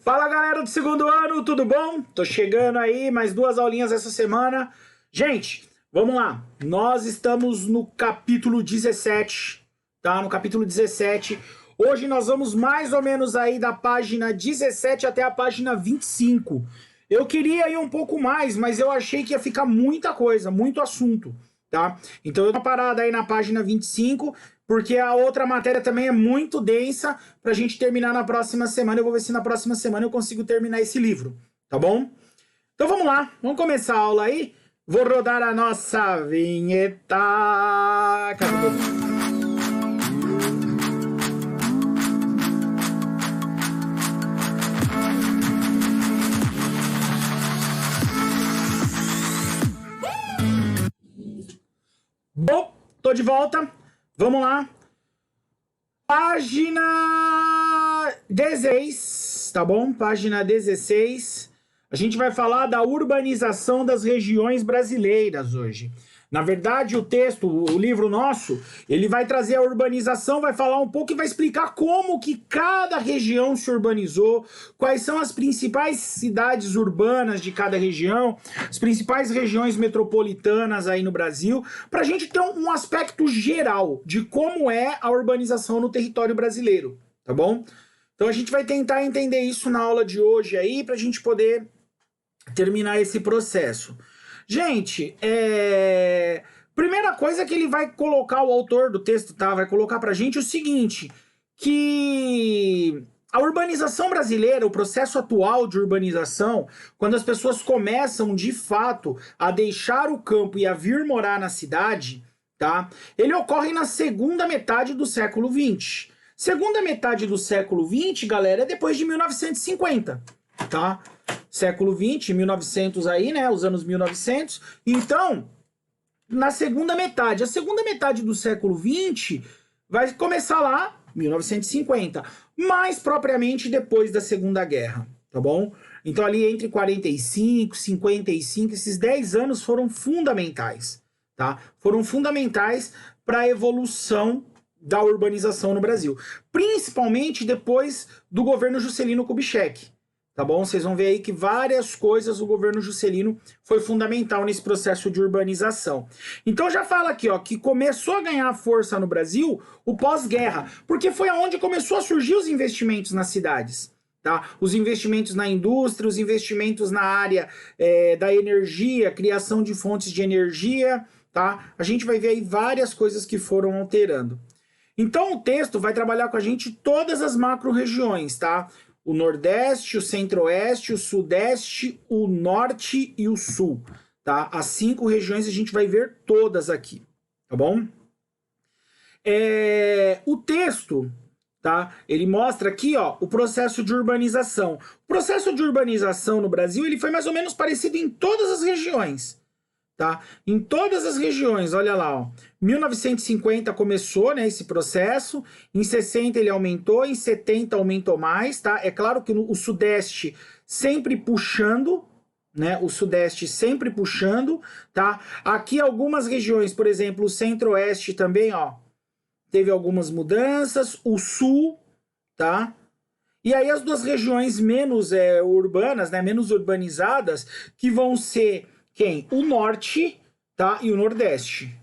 Fala galera do segundo ano, tudo bom? Tô chegando aí, mais 2 aulinhas essa semana. Gente, vamos lá. Nós estamos no capítulo 17, tá? No capítulo 17. Hoje nós vamos mais ou menos aí da página 17 até a página 25. Eu queria ir um pouco mais, mas eu achei que ia ficar muita coisa, muito assunto, tá? Então eu tô parado aí na página 25, porque a outra matéria também é muito densa pra gente terminar na próxima semana. Eu vou ver se na próxima semana eu consigo terminar esse livro, tá bom? Então vamos lá, vamos começar a aula aí. Vou rodar a nossa vinheta. Bom, tô de volta. Vamos lá. Página 16, tá bom? Página 16. A gente vai falar da urbanização das regiões brasileiras hoje. Na verdade, o texto, o livro nosso, ele vai trazer a urbanização, vai falar um pouco e vai explicar como que cada região se urbanizou, quais são as principais cidades urbanas de cada região, as principais regiões metropolitanas aí no Brasil, para a gente ter um aspecto geral de como é a urbanização no território brasileiro, tá bom? Então a gente vai tentar entender isso na aula de hoje aí, para a gente poder terminar esse processo. Gente, primeira coisa que ele vai colocar, o autor do texto, tá? Vai colocar pra gente o seguinte, que a urbanização brasileira, o processo atual de urbanização, quando as pessoas começam, de fato, a deixar o campo e a vir morar na cidade, tá? Ele ocorre na segunda metade do século XX. Segunda metade do século XX, galera, é depois de 1950, tá? Século XX, 1900 aí, né? Os anos 1900. Então, na segunda metade. A segunda metade do século XX vai começar lá, 1950. Mais propriamente depois da Segunda Guerra, tá bom? Então, ali entre 45, 55, esses 10 anos foram fundamentais, tá? Foram fundamentais para a evolução da urbanização no Brasil. Principalmente depois do governo Juscelino Kubitschek. Tá bom? Vocês vão ver aí que várias coisas o governo Juscelino foi fundamental nesse processo de urbanização. Então já fala aqui, ó, que começou a ganhar força no Brasil o pós-guerra, porque foi aonde começou a surgir os investimentos nas cidades, tá? Os investimentos na indústria, os investimentos na área da energia, criação de fontes de energia, tá? A gente vai ver aí várias coisas que foram alterando. Então o texto vai trabalhar com a gente todas as macro-regiões, tá? O Nordeste, o Centro-Oeste, o Sudeste, o Norte e o Sul, tá? As 5 regiões a gente vai ver todas aqui, tá bom? O texto, tá? Ele mostra aqui, ó, o processo de urbanização. O processo de urbanização no Brasil, ele foi mais ou menos parecido em todas as regiões, tá? Em todas as regiões, olha lá, ó. 1950 começou, né, esse processo, em 60 ele aumentou, em 70 aumentou mais, tá? É claro que o Sudeste sempre puxando, né, o Sudeste sempre puxando, tá? Aqui algumas regiões, por exemplo, o Centro-Oeste também, ó, teve algumas mudanças, o Sul, tá? E aí as duas regiões menos urbanas, né, menos urbanizadas, que vão ser quem? O Norte, tá? E o Nordeste.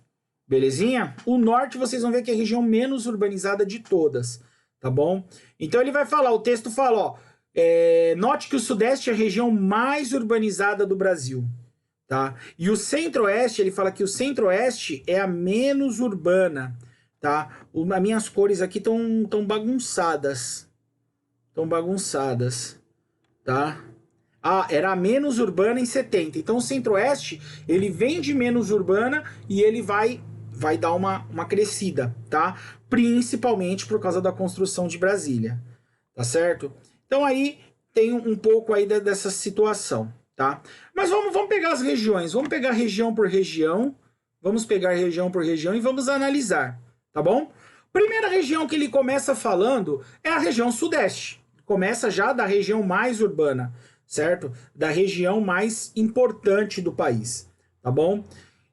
Belezinha? O Norte vocês vão ver que é a região menos urbanizada de todas, tá bom? Então ele vai falar, o texto fala, ó, note que o Sudeste é a região mais urbanizada do Brasil, tá? E o Centro-Oeste, ele fala que o Centro-Oeste é a menos urbana, tá? As minhas cores aqui estão bagunçadas, tá? Ah, era a menos urbana em 70. Então o Centro-Oeste, ele vem de menos urbana e ele vai dar uma crescida, tá? Principalmente por causa da construção de Brasília, tá certo? Então aí tem um pouco aí dessa situação, tá? Mas vamos pegar as regiões, vamos pegar região por região, e vamos analisar, tá bom? Primeira região que ele começa falando é a região Sudeste. Começa já da região mais urbana, certo? Da região mais importante do país, tá bom?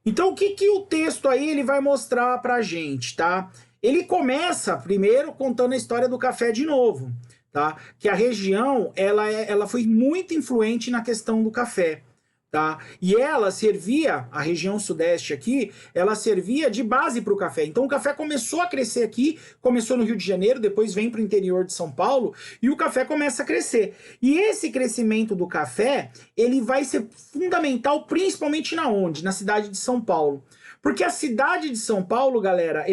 Então, o que o texto aí ele vai mostrar pra gente, tá? Ele começa primeiro contando a história do café de novo, tá? Que a região, ela foi muito influente na questão do café, tá? E ela servia, a região sudeste aqui, ela servia de base para o café. Então o café começou a crescer aqui, começou no Rio de Janeiro, depois vem para o interior de São Paulo, e o café começa a crescer. E esse crescimento do café, ele vai ser fundamental principalmente na onde? Na cidade de São Paulo. Porque a cidade de São Paulo, galera,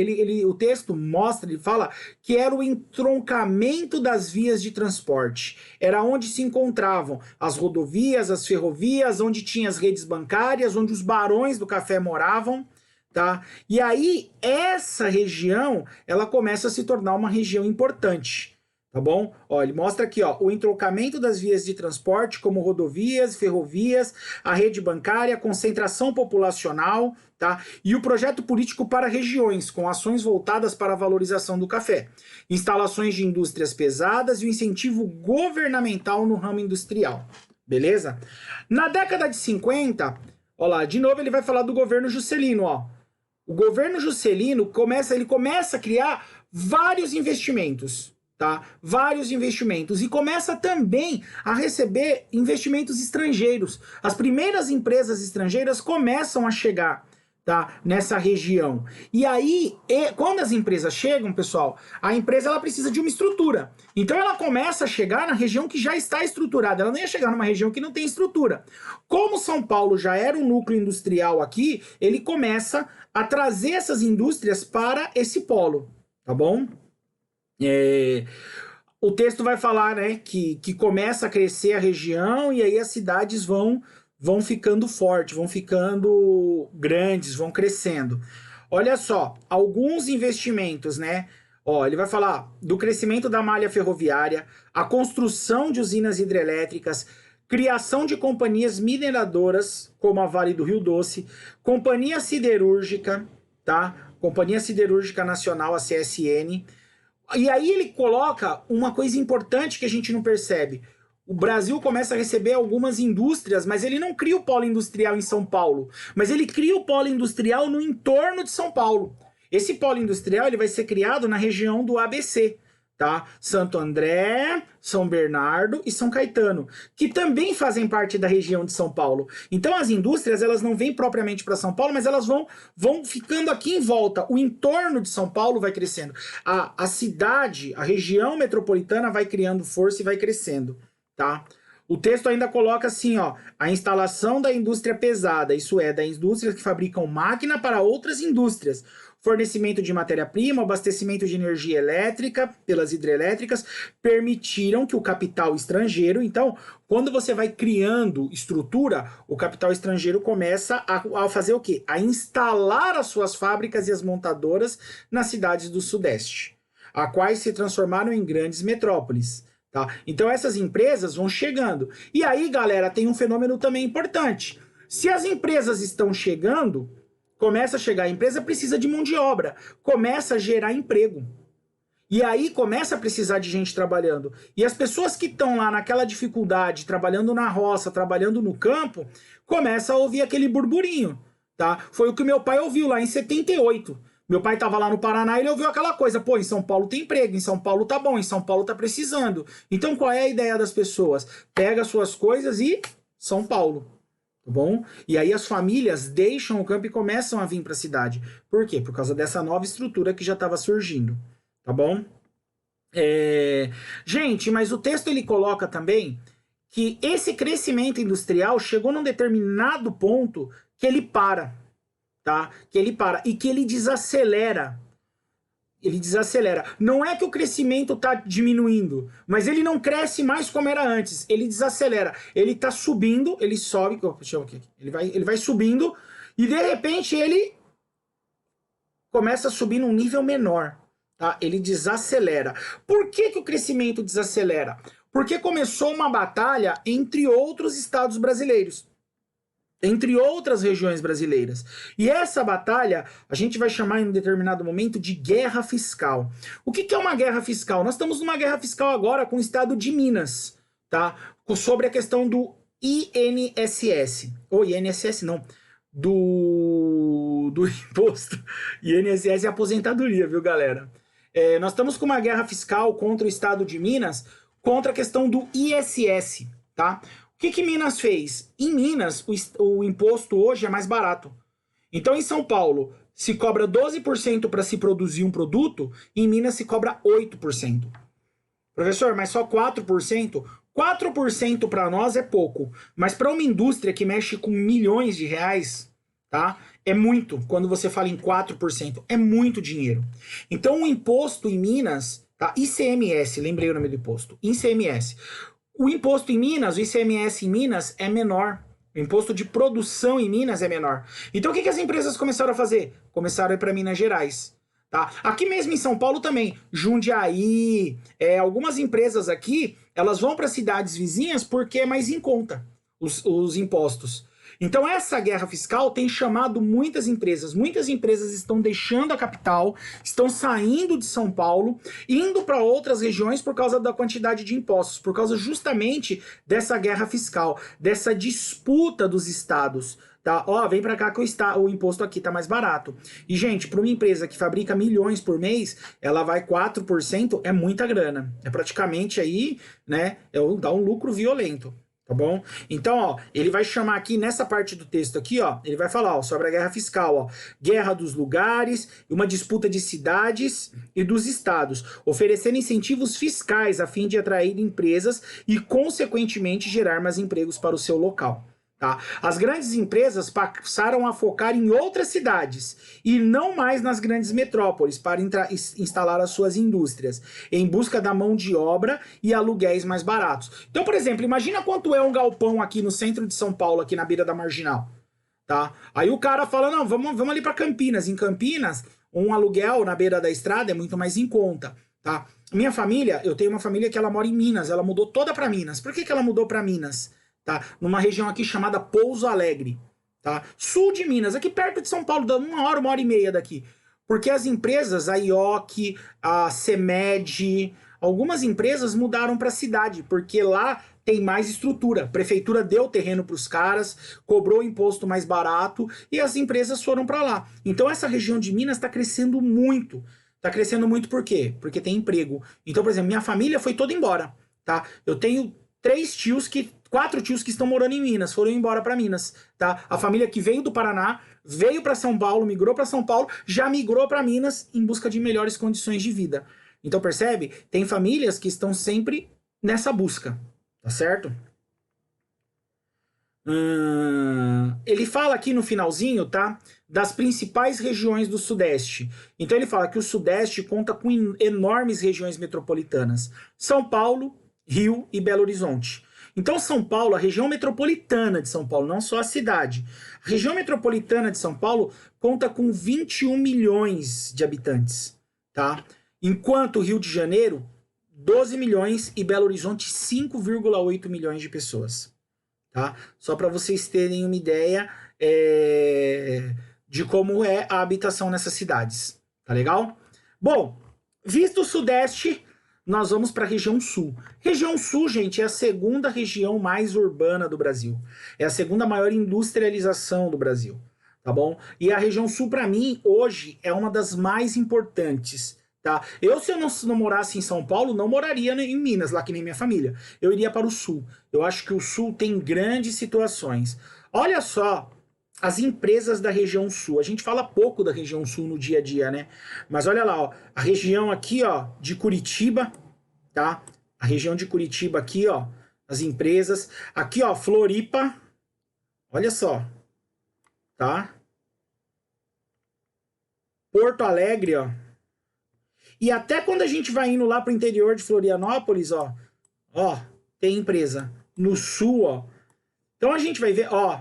o texto mostra, ele fala que era o entroncamento das vias de transporte. Era onde se encontravam as rodovias, as ferrovias, onde tinha as redes bancárias, onde os barões do café moravam, tá? E aí, essa região, ela começa a se tornar uma região importante. Tá bom? Ó, ele mostra aqui, ó, o entroncamento das vias de transporte, como rodovias, ferrovias, a rede bancária, concentração populacional, tá? E o projeto político para regiões, com ações voltadas para a valorização do café, instalações de indústrias pesadas e o incentivo governamental no ramo industrial. Beleza? Na década de 50, ó lá, de novo ele vai falar do governo Juscelino, ó. O governo Juscelino começa a criar vários investimentos. Tá? Vários investimentos e começa também a receber investimentos estrangeiros. As primeiras empresas estrangeiras começam a chegar, tá? Nessa região. E aí, quando as empresas chegam, pessoal, a empresa ela precisa de uma estrutura. Então ela começa a chegar na região que já está estruturada. Ela não ia chegar numa região que não tem estrutura. Como São Paulo já era um núcleo industrial aqui, ele começa a trazer essas indústrias para esse polo, tá bom? O texto vai falar, né, que começa a crescer a região e aí as cidades vão ficando fortes, vão ficando grandes, vão crescendo. Olha só, alguns investimentos, né? Ó, ele vai falar do crescimento da malha ferroviária, a construção de usinas hidrelétricas, criação de companhias mineradoras, como a Vale do Rio Doce, companhia siderúrgica, tá? Companhia Siderúrgica Nacional, a CSN. E aí ele coloca uma coisa importante que a gente não percebe. O Brasil começa a receber algumas indústrias, mas ele não cria o polo industrial em São Paulo, mas ele cria o polo industrial no entorno de São Paulo. Esse polo industrial ele vai ser criado na região do ABC, tá? Santo André, São Bernardo e São Caetano, que também fazem parte da região de São Paulo. Então as indústrias elas não vêm propriamente para São Paulo, mas elas vão ficando aqui em volta. O entorno de São Paulo vai crescendo. A cidade, a região metropolitana vai criando força e vai crescendo, tá? O texto ainda coloca assim, ó, a instalação da indústria pesada, isso é, da indústrias que fabricam máquina para outras indústrias, fornecimento de matéria-prima, abastecimento de energia elétrica pelas hidrelétricas, permitiram que o capital estrangeiro, então, quando você vai criando estrutura, o capital estrangeiro começa a fazer o quê? A instalar as suas fábricas e as montadoras nas cidades do Sudeste, as quais se transformaram em grandes metrópoles. Tá? Então essas empresas vão chegando. E aí, galera, tem um fenômeno também importante. Se as empresas estão chegando, começa a chegar, a empresa precisa de mão de obra, começa a gerar emprego. E aí começa a precisar de gente trabalhando. E as pessoas que estão lá naquela dificuldade, trabalhando na roça, trabalhando no campo, começa a ouvir aquele burburinho. Tá? Foi o que meu pai ouviu lá em 78. Meu pai estava lá no Paraná e ele ouviu aquela coisa, pô, em São Paulo tem emprego, em São Paulo tá bom, em São Paulo tá precisando. Então qual é a ideia das pessoas? Pega suas coisas e São Paulo, tá bom? E aí as famílias deixam o campo e começam a vir para a cidade. Por quê? Por causa dessa nova estrutura que já estava surgindo, tá bom? Gente, mas o texto ele coloca também que esse crescimento industrial chegou num determinado ponto que ele para. Tá? Que ele para e que ele desacelera. Ele desacelera. Não é que o crescimento está diminuindo, mas ele não cresce mais como era antes. Ele desacelera. Ele está subindo, ele sobe. Deixa eu aqui. Ele vai subindo e de repente ele começa a subir num nível menor. Tá? Ele desacelera. Por que o crescimento desacelera? Porque começou uma batalha entre outros estados brasileiros, entre outras regiões brasileiras. E essa batalha a gente vai chamar em um determinado momento de guerra fiscal. O que é uma guerra fiscal? Nós estamos numa guerra fiscal agora com o estado de Minas, tá? Sobre a questão do INSS. Ou INSS não, do imposto. INSS é aposentadoria, viu, galera? Nós estamos com uma guerra fiscal contra o estado de Minas contra a questão do ISS, tá? O que Minas fez? Em Minas, o imposto hoje é mais barato. Então, em São Paulo, se cobra 12% para se produzir um produto, em Minas se cobra 8%. Professor, mas só 4%? 4% para nós é pouco, mas para uma indústria que mexe com milhões de reais, tá? É muito. Quando você fala em 4%, é muito dinheiro. Então, o imposto em Minas, tá? ICMS, lembrei o nome do imposto. ICMS. O imposto em Minas, o ICMS em Minas é menor. O imposto de produção em Minas é menor. Então, o que as empresas começaram a fazer? Começaram a ir para Minas Gerais. Tá? Aqui mesmo em São Paulo também, Jundiaí, algumas empresas aqui, elas vão para cidades vizinhas porque é mais em conta os impostos. Então essa guerra fiscal tem chamado muitas empresas estão deixando a capital, estão saindo de São Paulo, indo para outras regiões por causa da quantidade de impostos, por causa justamente dessa guerra fiscal, dessa disputa dos estados. Tá? Ó, vem pra cá que o imposto aqui tá mais barato. E, gente, para uma empresa que fabrica milhões por mês, ela vai 4%, é muita grana. É praticamente aí, né, dá um lucro violento. Tá bom? Então, ó, ele vai chamar aqui nessa parte do texto aqui, ó, ele vai falar, ó, sobre a guerra fiscal, ó, guerra dos lugares, uma disputa de cidades e dos estados, oferecendo incentivos fiscais a fim de atrair empresas e, consequentemente, gerar mais empregos para o seu local. Tá? As grandes empresas passaram a focar em outras cidades e não mais nas grandes metrópoles para instalar as suas indústrias, em busca da mão de obra e aluguéis mais baratos. Então, por exemplo, imagina quanto é um galpão aqui no centro de São Paulo, aqui na beira da Marginal. Tá? Aí o cara fala, não, vamos ali para Campinas. Em Campinas, um aluguel na beira da estrada é muito mais em conta. Tá? Minha família, eu tenho uma família que ela mora em Minas, ela mudou toda para Minas. Por que ela mudou para Minas? Tá? Numa região aqui chamada Pouso Alegre, tá? Sul de Minas, aqui perto de São Paulo, dá 1 hora e meia daqui. Porque as empresas, a IOC, a CEMED, algumas empresas mudaram para a cidade, porque lá tem mais estrutura. A prefeitura deu terreno para os caras, cobrou imposto mais barato e as empresas foram para lá. Então essa região de Minas está crescendo muito. Está crescendo muito por quê? Porque tem emprego. Então, por exemplo, minha família foi toda embora, tá? Eu tenho 4 tios que estão morando em Minas, foram embora para Minas, tá? A família que veio do Paraná, veio para São Paulo, migrou para São Paulo, já migrou para Minas em busca de melhores condições de vida. Então percebe? Tem famílias que estão sempre nessa busca, tá certo? Ele fala aqui no finalzinho, tá? Das principais regiões do Sudeste. Então ele fala que o Sudeste conta com enormes regiões metropolitanas. São Paulo, Rio e Belo Horizonte. Então, São Paulo, a região metropolitana de São Paulo, não só a cidade. A região metropolitana de São Paulo conta com 21 milhões de habitantes, tá? Enquanto o Rio de Janeiro, 12 milhões e Belo Horizonte, 5,8 milhões de pessoas, tá? Só para vocês terem uma ideia de como é a habitação nessas cidades, tá legal? Bom, visto o Sudeste, nós vamos para a região sul. Região sul, gente, é a segunda região mais urbana do Brasil. É a segunda maior industrialização do Brasil, tá bom? E a região sul, para mim, hoje, é uma das mais importantes, tá? Se eu não morasse em São Paulo, não moraria em Minas, lá que nem minha família. Eu iria para o sul. Eu acho que o sul tem grandes situações. Olha só as empresas da região sul. A gente fala pouco da região sul no dia a dia, né? Mas olha lá, ó, a região aqui, ó, de Curitiba, tá? A região de Curitiba aqui, ó, as empresas. Aqui, ó, Floripa. Olha só, tá? Porto Alegre, ó. E até quando a gente vai indo lá pro interior de Florianópolis, ó, tem empresa. No sul, ó. Então a gente vai ver, ó,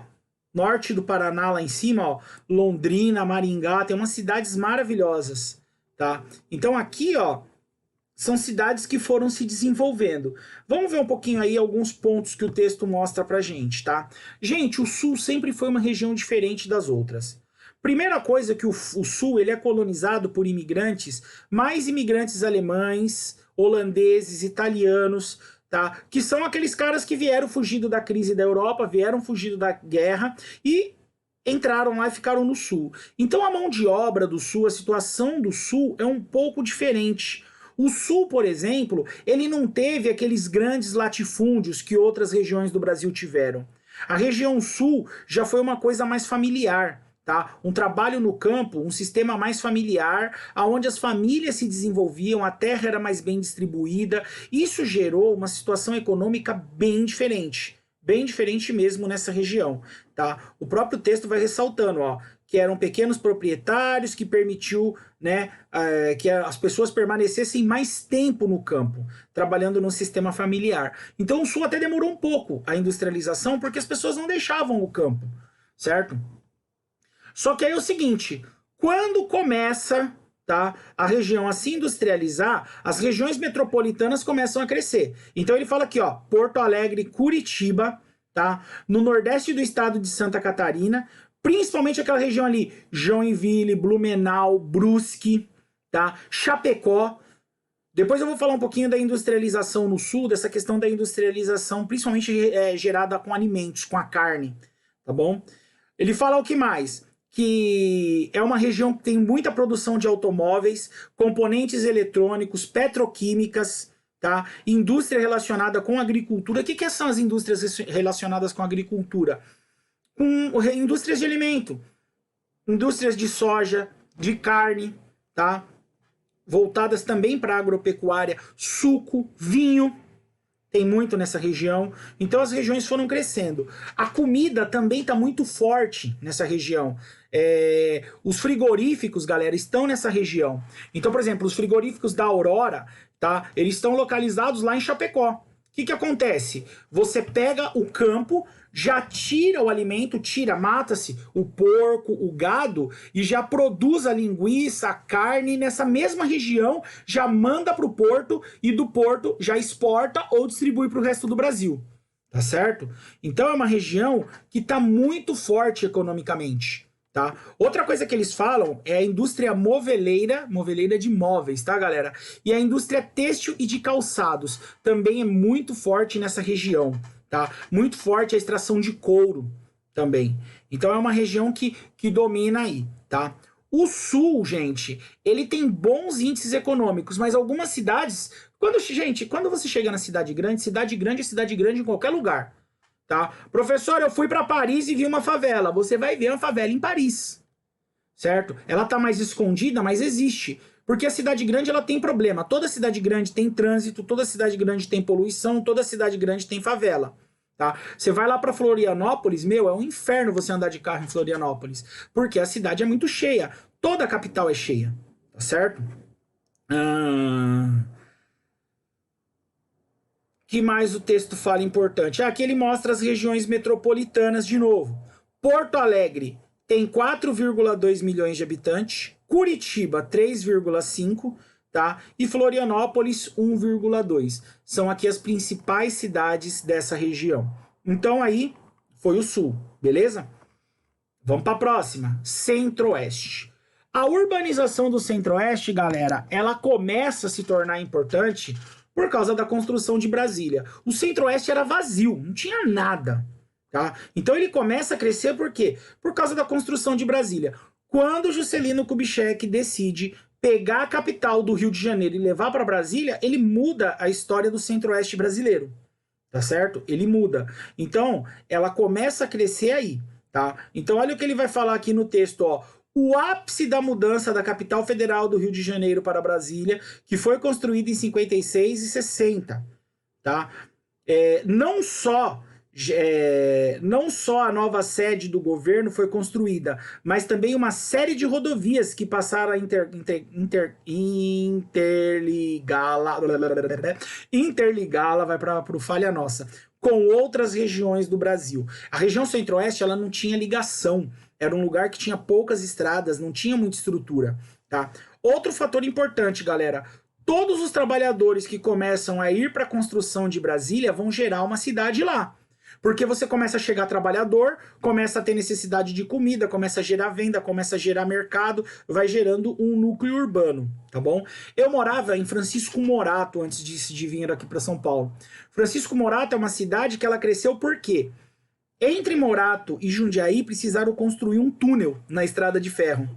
norte do Paraná lá em cima, ó, Londrina, Maringá, tem umas cidades maravilhosas, tá? Então aqui, ó, são cidades que foram se desenvolvendo. Vamos ver um pouquinho aí alguns pontos que o texto mostra pra gente, tá? Gente, o Sul sempre foi uma região diferente das outras. Primeira coisa que o Sul ele é colonizado por imigrantes, mais imigrantes alemães, holandeses, italianos, tá? Que são aqueles caras que vieram fugindo da crise da Europa, vieram fugindo da guerra e entraram lá e ficaram no Sul. Então a mão de obra do Sul, a situação do Sul é um pouco diferente. O Sul, por exemplo, ele não teve aqueles grandes latifúndios que outras regiões do Brasil tiveram. A região Sul já foi uma coisa mais familiar, tá? Um trabalho no campo, um sistema mais familiar, onde as famílias se desenvolviam, a terra era mais bem distribuída. Isso gerou uma situação econômica bem diferente mesmo nessa região, tá? O próprio texto vai ressaltando, ó, que eram pequenos proprietários, que permitiu, né, que as pessoas permanecessem mais tempo no campo, trabalhando no sistema familiar. Então o Sul até demorou um pouco a industrialização, porque as pessoas não deixavam o campo, certo? Só que aí é o seguinte, quando começa, tá, a região a se industrializar, as regiões metropolitanas começam a crescer. Então ele fala aqui, ó, Porto Alegre, Curitiba, tá, no nordeste do estado de Santa Catarina, principalmente aquela região ali, Joinville, Blumenau, Brusque, tá, Chapecó. Depois eu vou falar um pouquinho da industrialização no sul, dessa questão da industrialização, principalmente gerada com alimentos, com a carne, tá bom? Ele fala o que mais? Que é uma região que tem muita produção de automóveis, componentes eletrônicos, petroquímicas, tá? Indústria relacionada com agricultura. O que são as indústrias relacionadas com agricultura? Com indústrias de alimento, indústrias de soja, de carne, tá? Voltadas também para a agropecuária, suco, vinho, tem muito nessa região. Então as regiões foram crescendo. A comida também está muito forte nessa região. Os frigoríficos, galera, estão nessa região. Então, por exemplo, os frigoríficos da Aurora, tá? Eles estão localizados lá em Chapecó. O que acontece? Você pega o campo, já tira o alimento, mata-se o porco, o gado, e já produz a linguiça, a carne nessa mesma região, já manda para o porto, e do porto já exporta ou distribui para o resto do Brasil. Tá certo? Então é uma região que está muito forte economicamente. Tá? Outra coisa que eles falam é a indústria moveleira de móveis, tá, galera? E a indústria têxtil e de calçados também é muito forte nessa região, tá? Muito forte a extração de couro também. Então é uma região que domina aí, tá? O sul, gente, ele tem bons índices econômicos, mas algumas cidades... Quando você chega na cidade grande é cidade grande em qualquer lugar. Tá? Professor, eu fui para Paris e vi uma favela. Você vai ver uma favela em Paris, certo? Ela tá mais escondida, mas existe. Porque a cidade grande ela tem problema. Toda cidade grande tem trânsito, toda cidade grande tem poluição, toda cidade grande tem favela. Tá? Você vai lá para Florianópolis, meu, é um inferno você andar de carro em Florianópolis. Porque a cidade é muito cheia. Toda a capital é cheia. Tá certo? Que mais o texto fala importante? Aqui ele mostra as regiões metropolitanas de novo. Porto Alegre tem 4,2 milhões de habitantes, Curitiba 3,5, tá? E Florianópolis 1,2. São aqui as principais cidades dessa região. Então aí foi o sul, beleza? Vamos para a próxima, Centro-Oeste. A urbanização do Centro-Oeste, galera, ela começa a se tornar importante por causa da construção de Brasília. O Centro-Oeste era vazio, não tinha nada, tá? Então ele começa a crescer por quê? Por causa da construção de Brasília. Quando Juscelino Kubitschek decide pegar a capital do Rio de Janeiro e levar para Brasília, ele muda a história do Centro-Oeste brasileiro, tá certo? Ele muda. Então, ela começa a crescer aí, tá? Então, olha o que ele vai falar aqui no texto, ó. O ápice da mudança da capital federal do Rio de Janeiro para Brasília, que foi construída em 56 e 60, tá? Não só a nova sede do governo foi construída, mas também uma série de rodovias que passaram a interligá-la, vai para o falha nossa, com outras regiões do Brasil. A região Centro-Oeste ela não tinha ligação. Era um lugar que tinha poucas estradas, não tinha muita estrutura, tá? Outro fator importante, galera, todos os trabalhadores que começam a ir para a construção de Brasília vão gerar uma cidade lá. Porque você começa a chegar trabalhador, começa a ter necessidade de comida, começa a gerar venda, começa a gerar mercado, vai gerando um núcleo urbano, tá bom? Eu morava em Francisco Morato antes de vir aqui para São Paulo. Francisco Morato é uma cidade que ela cresceu por quê? Entre Morato e Jundiaí precisaram construir um túnel na estrada de ferro.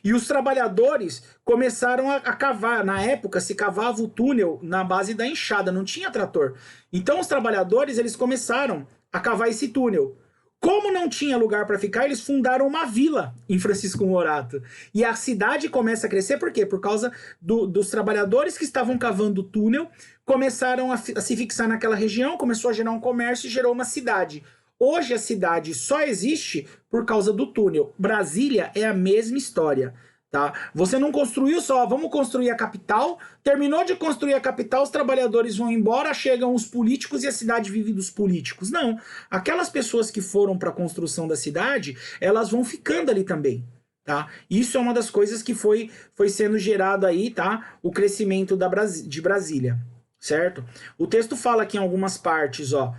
E os trabalhadores começaram a cavar. Na época, se cavava o túnel na base da enxada, não tinha trator. Então, os trabalhadores eles começaram a cavar esse túnel. Como não tinha lugar para ficar, eles fundaram uma vila em Francisco Morato. E a cidade começa a crescer, por quê? Por causa dos trabalhadores que estavam cavando o túnel, começaram a se fixar naquela região, começou a gerar um comércio e gerou uma cidade. Hoje a cidade só existe por causa do túnel. Brasília é a mesma história. Tá? Você não construiu só, vamos construir a capital, terminou de construir a capital, os trabalhadores vão embora, chegam os políticos e a cidade vive dos políticos. Não, aquelas pessoas que foram para a construção da cidade, elas vão ficando ali também. Tá? Isso é uma das coisas que foi sendo gerado aí, tá? O crescimento de Brasília, certo? O texto fala aqui em algumas partes, ó,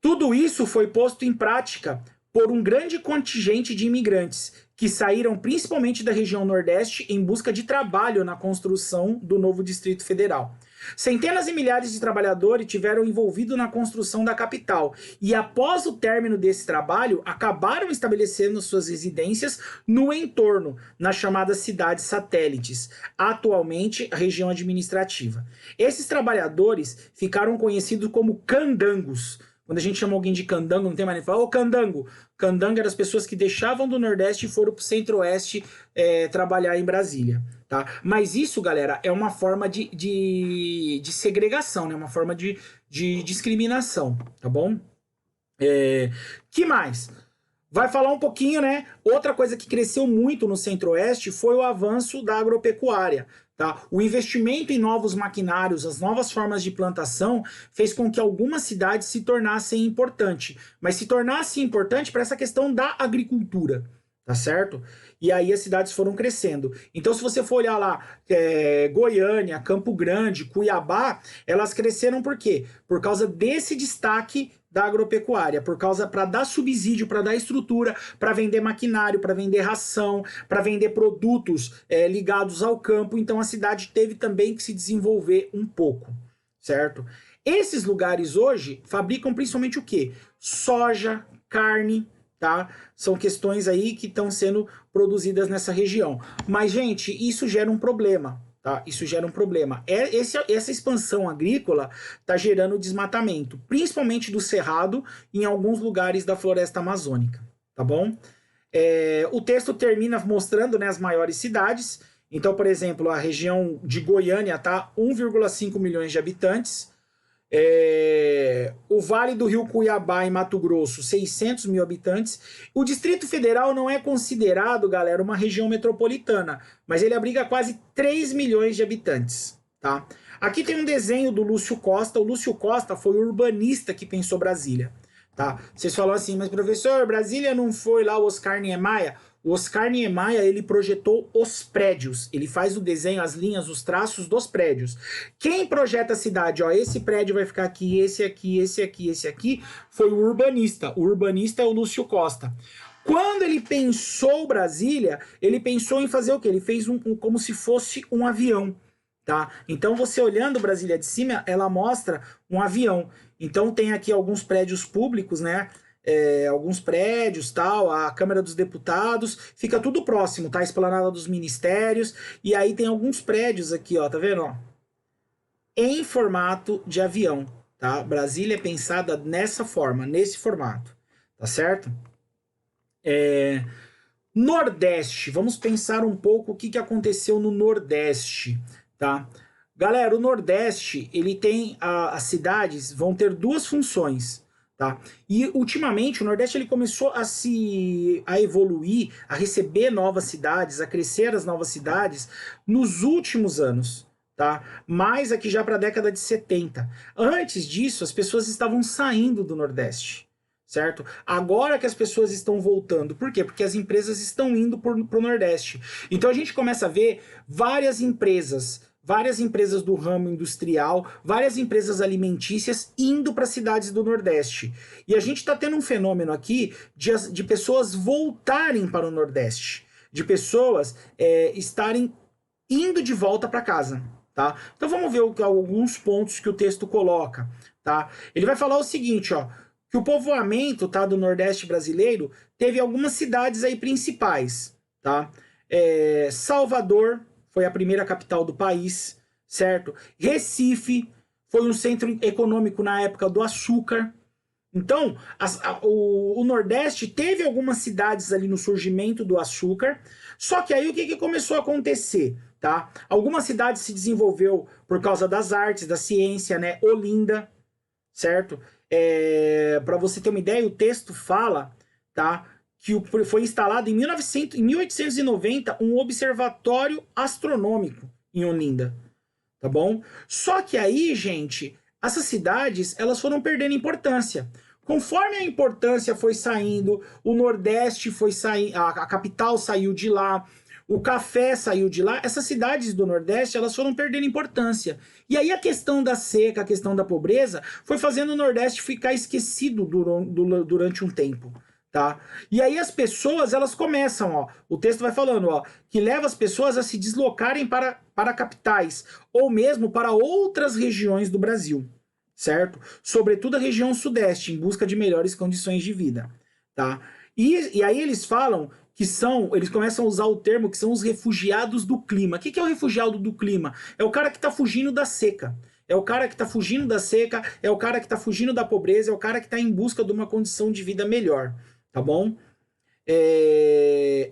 tudo isso foi posto em prática por um grande contingente de imigrantes que saíram principalmente da região Nordeste em busca de trabalho na construção do novo Distrito Federal. Centenas e milhares de trabalhadores tiveram envolvido na construção da capital e, após o término desse trabalho, acabaram estabelecendo suas residências no entorno, nas chamadas cidades satélites, atualmente a região administrativa. Esses trabalhadores ficaram conhecidos como candangos. Quando a gente chama alguém de candango, não tem mais nem falar, ô candango. Candango eram as pessoas que deixavam do Nordeste e foram para o Centro-Oeste trabalhar em Brasília. Tá? Mas isso, galera, é uma forma de segregação, né? Uma forma de discriminação, tá bom? Que mais? Vai falar um pouquinho, né? Outra coisa que cresceu muito no Centro-Oeste foi o avanço da agropecuária. Tá? O investimento em novos maquinários, as novas formas de plantação, fez com que algumas cidades se tornassem importantes. Mas se tornasse importante para essa questão da agricultura, tá certo? E aí as cidades foram crescendo. Então, se você for olhar lá, Goiânia, Campo Grande, Cuiabá, elas cresceram por quê? Por causa desse destaque da agropecuária, para dar subsídio, para dar estrutura, para vender maquinário, para vender ração, para vender produtos ligados ao campo. Então a cidade teve também que se desenvolver um pouco, certo? Esses lugares hoje fabricam principalmente o quê? Soja, carne, tá? São questões aí que estão sendo produzidas nessa região. Mas, gente, isso gera um problema. Tá? Isso gera um problema. Essa expansão agrícola está gerando desmatamento, principalmente do cerrado em alguns lugares da floresta amazônica. Tá bom? O texto termina mostrando, né, as maiores cidades. Então, por exemplo, a região de Goiânia tá 1,5 milhões de habitantes. O Vale do Rio Cuiabá, em Mato Grosso, 600 mil habitantes. O Distrito Federal não é considerado, galera, uma região metropolitana, mas ele abriga quase 3 milhões de habitantes. Tá? Aqui tem um desenho do Lúcio Costa. O Lúcio Costa foi o urbanista que pensou Brasília. Tá? Vocês falam assim, mas professor, Brasília não foi lá o Oscar Niemeyer? O Oscar Niemeyer, ele projetou os prédios. Ele faz o desenho, as linhas, os traços dos prédios. Quem projeta a cidade? Ó, esse prédio vai ficar aqui, esse aqui, esse aqui, esse aqui, foi o urbanista. O urbanista é o Lúcio Costa. Quando ele pensou Brasília, ele pensou em fazer o quê? Ele fez como se fosse um avião. Tá? Então, você olhando Brasília de cima, ela mostra um avião. Então, tem aqui alguns prédios públicos, né? Alguns prédios, tal, a Câmara dos Deputados, fica tudo próximo, tá? A Esplanada dos Ministérios, e aí tem alguns prédios aqui, ó, tá vendo, ó? Em formato de avião, tá? Brasília é pensada nessa forma, nesse formato, tá certo? Nordeste, vamos pensar um pouco o que aconteceu no Nordeste, tá? Galera, o Nordeste, ele tem, as cidades vão ter duas funções. Tá? E ultimamente o Nordeste ele começou a evoluir, a receber novas cidades, a crescer as novas cidades nos últimos anos, tá? Mais aqui já para a década de 70. Antes disso, as pessoas estavam saindo do Nordeste, certo? Agora que as pessoas estão voltando. Por quê? Porque as empresas estão indo para o Nordeste. Então a gente começa a ver várias empresas do ramo industrial, várias empresas alimentícias indo para cidades do Nordeste. E a gente está tendo um fenômeno aqui de pessoas voltarem para o Nordeste, de pessoas estarem indo de volta para casa. Tá? Então vamos ver alguns pontos que o texto coloca. Tá? Ele vai falar o seguinte, ó, que o povoamento, tá, do Nordeste brasileiro teve algumas cidades aí principais, tá? Salvador foi a primeira capital do país, certo? Recife foi um centro econômico na época do açúcar. Então, o Nordeste teve algumas cidades ali no surgimento do açúcar, só que aí o que começou a acontecer, tá? Algumas cidades se desenvolveu por causa das artes, da ciência, né? Olinda, certo? Para você ter uma ideia, o texto fala, tá? Que foi instalado em 1890 um observatório astronômico em Olinda, tá bom? Só que aí, gente, essas cidades, elas foram perdendo importância. Conforme a importância foi saindo, o Nordeste foi saindo, a capital saiu de lá, o café saiu de lá, essas cidades do Nordeste, elas foram perdendo importância. E aí a questão da seca, a questão da pobreza, foi fazendo o Nordeste ficar esquecido durante um tempo, tá? E aí as pessoas, elas começam, ó, o texto vai falando, ó, que leva as pessoas a se deslocarem para capitais, ou mesmo para outras regiões do Brasil, certo? Sobretudo a região sudeste, em busca de melhores condições de vida, tá? E aí eles falam que eles começam a usar o termo que são os refugiados do clima. O que é o refugiado do clima? É o cara que está fugindo da seca. É o cara que está fugindo da seca, é o cara que está fugindo da pobreza, é o cara que está em busca de uma condição de vida melhor, tá bom?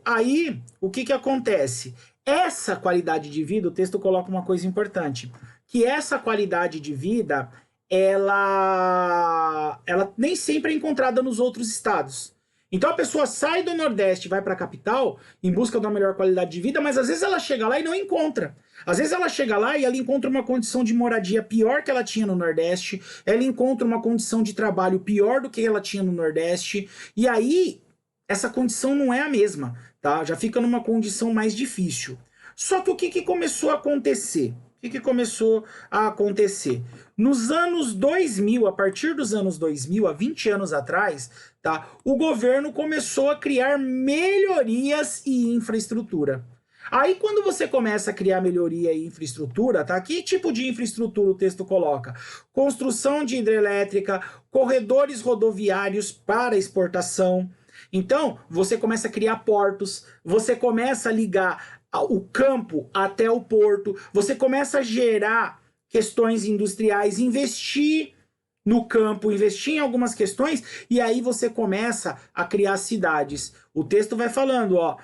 Aí, o que acontece? Essa qualidade de vida, o texto coloca uma coisa importante, que essa qualidade de vida, ela nem sempre é encontrada nos outros estados. Então a pessoa sai do Nordeste e vai para a capital em busca de uma melhor qualidade de vida, mas às vezes ela chega lá e não encontra. Às vezes ela chega lá e ela encontra uma condição de moradia pior que ela tinha no Nordeste, ela encontra uma condição de trabalho pior do que ela tinha no Nordeste, e aí essa condição não é a mesma, tá? Já fica numa condição mais difícil. Só que o que começou a acontecer? O que começou a acontecer? Nos anos 2000, a partir dos anos 2000, há 20 anos atrás, tá, o governo começou a criar melhorias e infraestrutura. Aí quando você começa a criar melhoria e infraestrutura, tá? Que tipo de infraestrutura o texto coloca? Construção de hidrelétrica, corredores rodoviários para exportação. Então, você começa a criar portos, você começa a ligar o campo até o porto, você começa a gerar questões industriais, investir no campo, investir em algumas questões, e aí você começa a criar cidades. O texto vai falando, ó,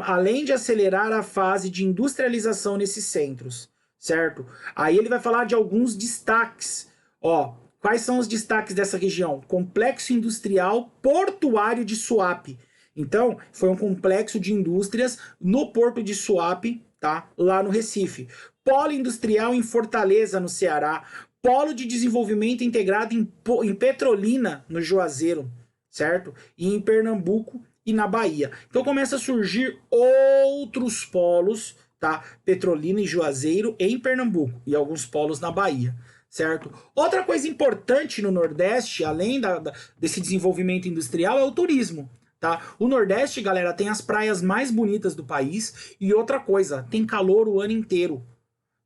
além de acelerar a fase de industrialização nesses centros, certo? Aí ele vai falar de alguns destaques, ó. Quais são os destaques dessa região? Complexo industrial portuário de Suape. Então, foi um complexo de indústrias no porto de Suape, tá? Lá no Recife. Polo industrial em Fortaleza, no Ceará. Polo de desenvolvimento integrado em Petrolina, no Juazeiro, certo? E em Pernambuco e na Bahia. Então, começa a surgir outros polos, tá? Petrolina e Juazeiro em Pernambuco e alguns polos na Bahia, certo? Outra coisa importante no Nordeste, além desse desenvolvimento industrial, é o turismo, tá? O Nordeste, galera, tem as praias mais bonitas do país e outra coisa, tem calor o ano inteiro.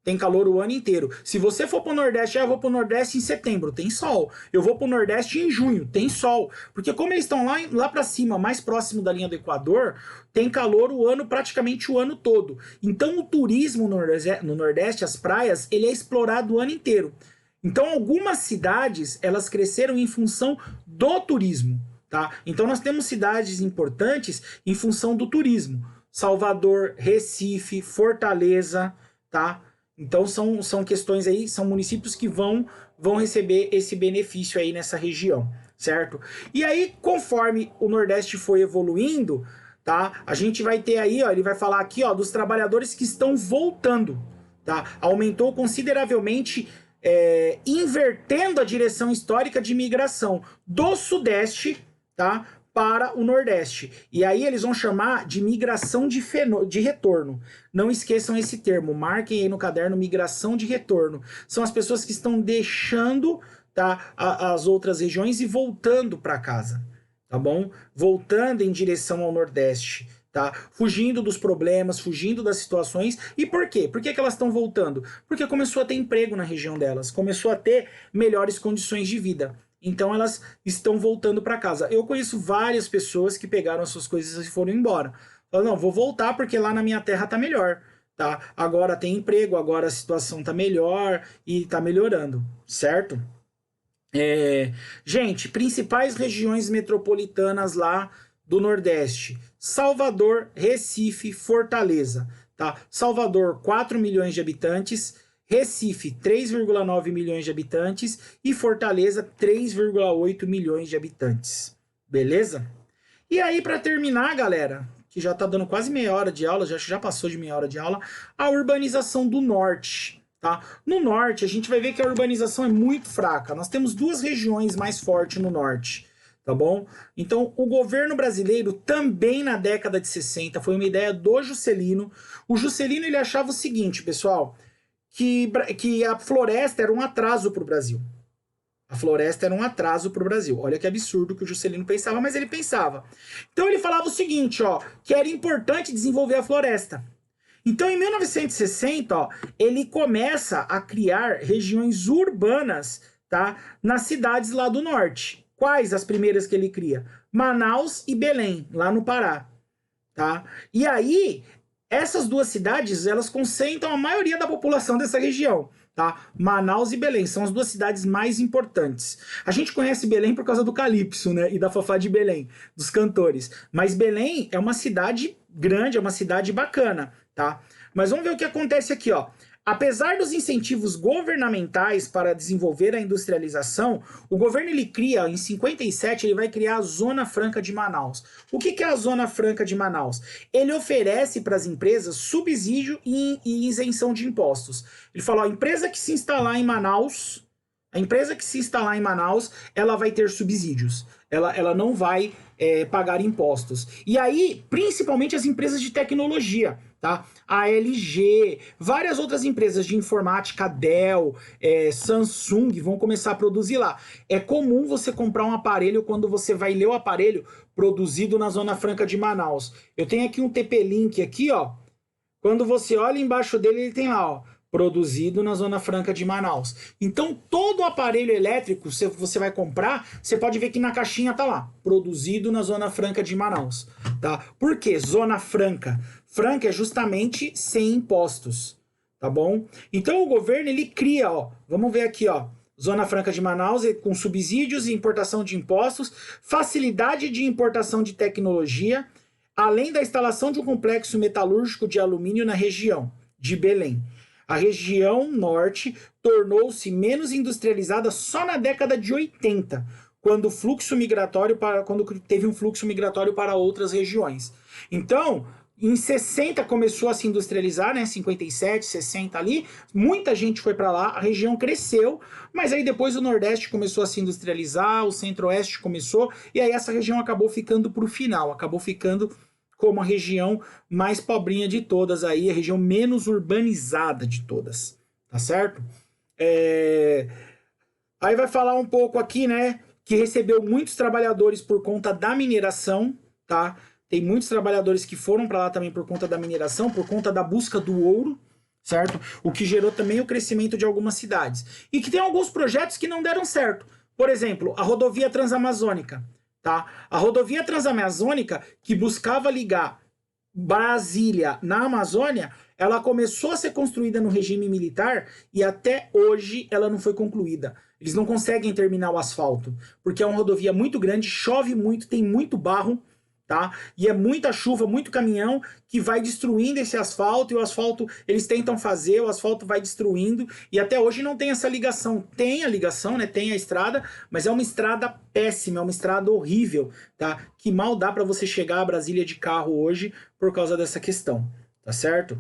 Tem calor o ano inteiro. Se você for pro Nordeste, eu vou pro Nordeste em setembro, tem sol. Eu vou pro Nordeste em junho, tem sol. Porque como eles estão lá para cima, mais próximo da linha do Equador, tem calor praticamente o ano todo. Então o turismo no Nordeste, as praias, ele é explorado o ano inteiro. Então algumas cidades, elas cresceram em função do turismo, tá? Então nós temos cidades importantes em função do turismo. Salvador, Recife, Fortaleza, tá? Então são questões aí, são municípios que vão receber esse benefício aí nessa região, certo? E aí, conforme o Nordeste foi evoluindo, tá? A gente vai ter aí, ó, ele vai falar aqui, ó, dos trabalhadores que estão voltando, tá? Aumentou consideravelmente, invertendo a direção histórica de migração do Sudeste, tá? Para o Nordeste. E aí eles vão chamar de migração de retorno. Não esqueçam esse termo, marquem aí no caderno, migração de retorno. São as pessoas que estão deixando, tá, as outras regiões e voltando para casa, tá bom? Voltando em direção ao Nordeste, tá? Fugindo dos problemas, fugindo das situações. E por quê? Por que elas estão voltando? Porque começou a ter emprego na região delas, começou a ter melhores condições de vida. então elas estão voltando para casa. Eu conheço várias pessoas que pegaram as suas coisas e foram embora. Falaram, não, vou voltar porque lá na minha terra tá melhor, tá? Agora tem emprego, agora a situação tá melhor e tá melhorando, certo? Gente, principais regiões metropolitanas lá do Nordeste: Salvador, Recife, Fortaleza, tá? Salvador, 4 milhões de habitantes, Recife, 3,9 milhões de habitantes e Fortaleza, 3,8 milhões de habitantes. Beleza? E aí, para terminar, galera, que já tá dando quase meia hora de aula, já passou de meia hora de aula, a urbanização do norte. Tá? No norte, a gente vai ver que a urbanização é muito fraca. Nós temos duas regiões mais fortes no norte, tá bom? Então, o governo brasileiro, também na década de 60, foi uma ideia do Juscelino. O Juscelino, ele achava o seguinte, pessoal, que a floresta era um atraso para o Brasil. A floresta era um atraso para o Brasil. Olha que absurdo que o Juscelino pensava, mas ele pensava. Então, ele falava o seguinte, ó, que era importante desenvolver a floresta. Então, em 1960, ó, ele começa a criar regiões urbanas, tá, nas cidades lá do norte. Quais as primeiras que ele cria? Manaus e Belém, lá no Pará. Tá? E aí, essas duas cidades, elas concentram a maioria da população dessa região. Tá? Manaus e Belém são as duas cidades mais importantes. A gente conhece Belém por causa do Calypso, né? E da Fafá de Belém, dos cantores. Mas Belém é uma cidade grande, é uma cidade bacana, tá? Mas vamos ver o que acontece aqui, ó. Apesar dos incentivos governamentais para desenvolver a industrialização, o governo ele cria, em 57, ele vai criar a Zona Franca de Manaus. O que é a Zona Franca de Manaus? Ele oferece para as empresas subsídio e isenção de impostos. Ele fala, ó, a empresa que se instalar em Manaus, ela vai ter subsídios. Ela não vai pagar impostos. E aí, principalmente as empresas de tecnologia, tá? A LG, várias outras empresas de informática, Dell, Samsung, vão começar a produzir lá. É comum você comprar um aparelho quando você vai ler o aparelho produzido na Zona Franca de Manaus. Eu tenho aqui um TP-Link aqui, ó. Quando você olha embaixo dele, ele tem lá, ó, produzido na Zona Franca de Manaus. Então, todo aparelho elétrico que você vai comprar, você pode ver que na caixinha tá lá, produzido na Zona Franca de Manaus, tá? Por quê? Zona Franca. Franca é justamente sem impostos, tá bom? Então, o governo, ele cria, ó, vamos ver aqui, ó, Zona Franca de Manaus com subsídios e importação de impostos, facilidade de importação de tecnologia, além da instalação de um complexo metalúrgico de alumínio na região de Belém. A região norte tornou-se menos industrializada só na década de 80, quando teve um fluxo migratório para outras regiões. Então, em 60 começou a se industrializar, né? 57, 60 ali, muita gente foi para lá, a região cresceu, mas aí depois o Nordeste começou a se industrializar, o Centro-Oeste começou, e aí essa região acabou ficando para o final, acabou ficando como a região mais pobrinha de todas aí, a região menos urbanizada de todas, tá certo? Aí vai falar um pouco aqui, né, que recebeu muitos trabalhadores por conta da mineração, tá? Tem muitos trabalhadores que foram para lá também por conta da mineração, por conta da busca do ouro, certo? O que gerou também o crescimento de algumas cidades. E que tem alguns projetos que não deram certo. Por exemplo, a rodovia Transamazônica. Tá? A rodovia Transamazônica, que buscava ligar Brasília na Amazônia, ela começou a ser construída no regime militar e até hoje ela não foi concluída. Eles não conseguem terminar o asfalto, porque é uma rodovia muito grande, chove muito, tem muito barro, tá? E é muita chuva, muito caminhão que vai destruindo esse asfalto, e o asfalto eles tentam fazer, o asfalto vai destruindo, e até hoje não tem essa ligação. Tem a ligação, né? Tem a estrada, mas é uma estrada péssima, é uma estrada horrível, tá? Que mal dá para você chegar a Brasília de carro hoje por causa dessa questão, tá certo?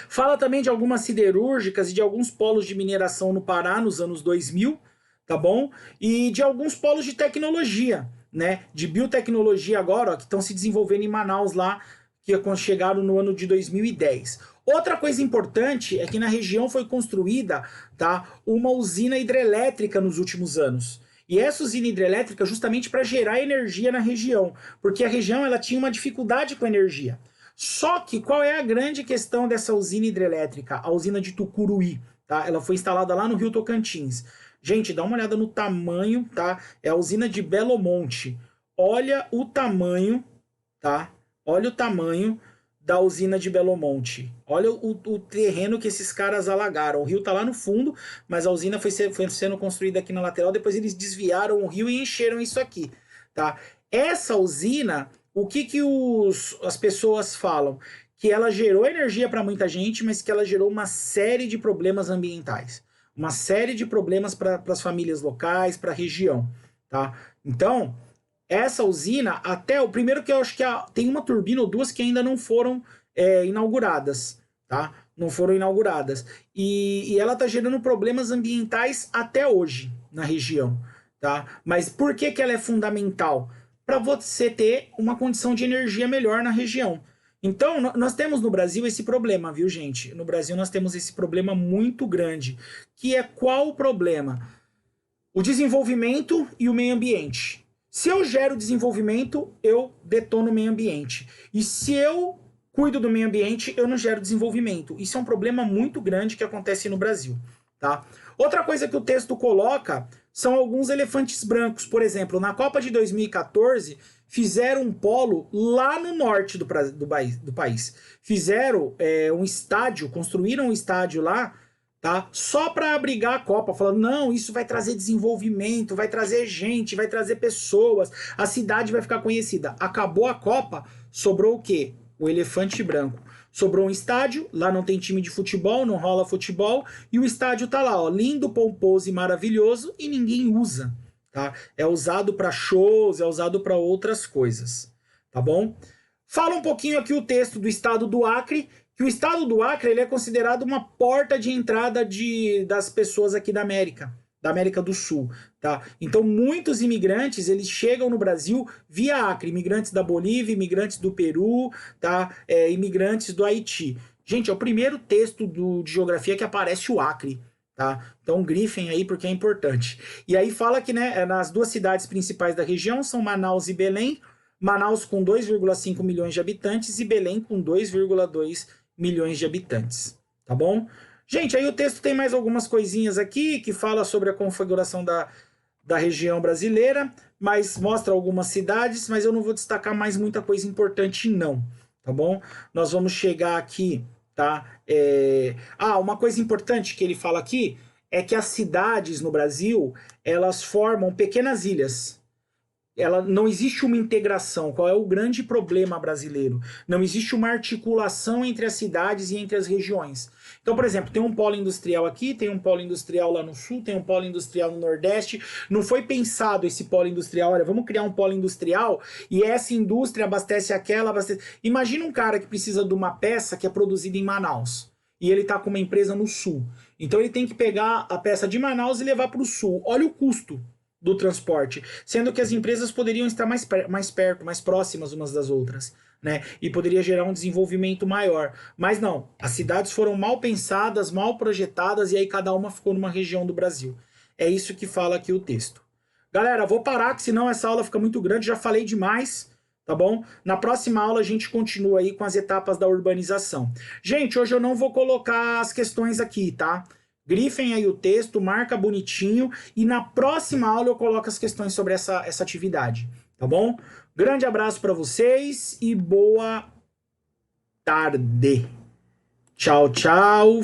Fala também de algumas siderúrgicas e de alguns polos de mineração no Pará nos anos 2000, tá bom? E de alguns polos de tecnologia, né, de biotecnologia agora, ó, que estão se desenvolvendo em Manaus lá, que chegaram no ano de 2010. Outra coisa importante é que na região foi construída, tá, uma usina hidrelétrica nos últimos anos. E essa usina hidrelétrica justamente para gerar energia na região, porque a região ela tinha uma dificuldade com energia. Só que qual é a grande questão dessa usina hidrelétrica? A usina de Tucuruí, tá? Ela foi instalada lá no Rio Tocantins. Gente, dá uma olhada no tamanho, tá? É a usina de Belo Monte. Olha o tamanho, tá? Olha o tamanho da usina de Belo Monte. Olha o terreno que esses caras alagaram. O rio tá lá no fundo, mas a usina foi sendo construída aqui na lateral. Depois eles desviaram o rio e encheram isso aqui, tá? Essa usina, o que as pessoas falam? Que ela gerou energia para muita gente, mas que ela gerou uma série de problemas ambientais. Uma série de problemas para as famílias locais, para a região, tá? Então, essa usina, até o primeiro que eu acho que tem uma turbina ou duas que ainda não foram inauguradas, tá? Não foram inauguradas. E ela está gerando problemas ambientais até hoje na região, tá? Mas por que ela é fundamental? Para você ter uma condição de energia melhor na região. Então, nós temos no Brasil esse problema, viu, gente? No Brasil nós temos esse problema muito grande, que é qual o problema? O desenvolvimento e o meio ambiente. Se eu gero desenvolvimento, eu detono o meio ambiente. E se eu cuido do meio ambiente, eu não gero desenvolvimento. Isso é um problema muito grande que acontece no Brasil, tá? Outra coisa que o texto coloca são alguns elefantes brancos. Por exemplo, na Copa de 2014, fizeram um polo lá no norte do país. Fizeram um estádio, construíram um estádio lá, tá? Só para abrigar a Copa, falando, não, isso vai trazer desenvolvimento, vai trazer gente, vai trazer pessoas, a cidade vai ficar conhecida. Acabou a Copa, sobrou o quê? O elefante branco. Sobrou um estádio, lá não tem time de futebol, não rola futebol, e o estádio tá lá, ó, lindo, pomposo e maravilhoso, e ninguém usa, tá? É usado para shows, é usado para outras coisas, tá bom? Fala um pouquinho aqui o texto do estado do Acre, que o estado do Acre ele é considerado uma porta de entrada das pessoas aqui da América do Sul, tá? Então muitos imigrantes eles chegam no Brasil via Acre, imigrantes da Bolívia, imigrantes do Peru, tá? Imigrantes do Haiti. Gente, é o primeiro texto de geografia que aparece o Acre, tá? Então grifem aí porque é importante. E aí fala que, né, nas duas cidades principais da região são Manaus e Belém. Manaus com 2,5 milhões de habitantes e Belém com 2,2 milhões de habitantes, tá bom? Gente, aí o texto tem mais algumas coisinhas aqui que fala sobre a configuração da região brasileira, mas mostra algumas cidades, mas eu não vou destacar mais muita coisa importante não, tá bom? Nós vamos chegar aqui, tá? Uma coisa importante que ele fala aqui é que as cidades no Brasil, elas formam pequenas ilhas. Não existe uma integração. Qual é o grande problema brasileiro? Não existe uma articulação entre as cidades e entre as regiões. Então, por exemplo, tem um polo industrial aqui, tem um polo industrial lá no sul, tem um polo industrial no nordeste. Não foi pensado esse polo industrial, olha, vamos criar um polo industrial e essa indústria abastece aquela, abastece... Imagina um cara que precisa de uma peça que é produzida em Manaus e ele está com uma empresa no sul. Então ele tem que pegar a peça de Manaus e levar para o sul. Olha o custo do transporte, sendo que as empresas poderiam estar mais perto, mais próximas umas das outras, né? E poderia gerar um desenvolvimento maior. Mas não, as cidades foram mal pensadas, mal projetadas, e aí cada uma ficou numa região do Brasil. É isso que fala aqui o texto. Galera, vou parar, que senão essa aula fica muito grande, já falei demais, tá bom? Na próxima aula a gente continua aí com as etapas da urbanização. Gente, hoje eu não vou colocar as questões aqui, tá? Grifem aí o texto, marca bonitinho e na próxima aula eu coloco as questões sobre essa atividade, tá bom? Grande abraço para vocês e boa tarde. Tchau, tchau.